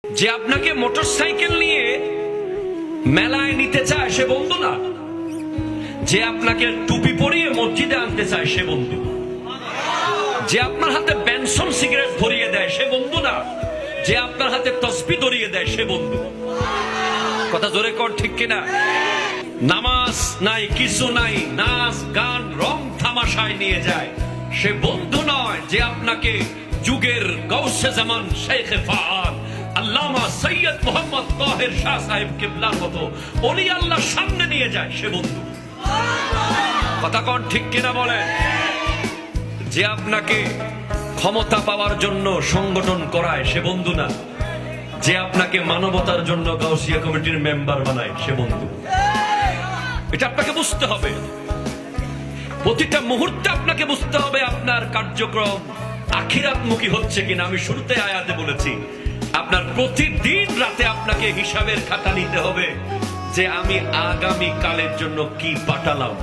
যে আপনাকে মোটরসাইকেল নিয়ে মেলায় নিতে চায় সে বন্ধু না, যে আপনাকে টুপি পরিয়ে মসজিদে আনতে চায় সে বন্ধু, যে আপনার হাতে বেনসন সিগারেট ধরিয়ে দেয় সে বন্ধু না, যে আপনার হাতে তসবি ধরিয়ে দেয় সে বন্ধু। কথা জোরে কর, ঠিক কিনা? নামাজ নাই, কিছু নাই, নাচ গান রং তামাশায় নিয়ে যায় সে বন্ধু নয়। যে আপনাকে যুগের গৌসে জামান শেখ ফাআদ আল্লামা সৈয়দ মোহাম্মদ তাহের শাহ সাহেব কিবলার মতো ওলি আল্লাহর সামনে নিয়ে যায় সে বন্ধু। কথা কন, ঠিক কিনা বলেন? যে আপনাকে ক্ষমতা পাওয়ার জন্য সংগঠন করায় সে বন্ধু না, যে আপনাকে মানবতার জন্য গাউসিয়া কমিটির মেম্বার বানায় সে বন্ধু। এটা আপনাকে বুঝতে হবে, প্রতিটা মুহূর্তে আপনাকে বুঝতে হবে আপনার কার্যক্রম আখিরাতমুখী হচ্ছে কিনা। আমি শুরুতে আয়াতে বলেছি আপনার প্রতিদিন রাতে আপনাকে হিসাবের খাতা নিতে হবে যে আমি আগামী কালের জন্য কি পাঠালাম।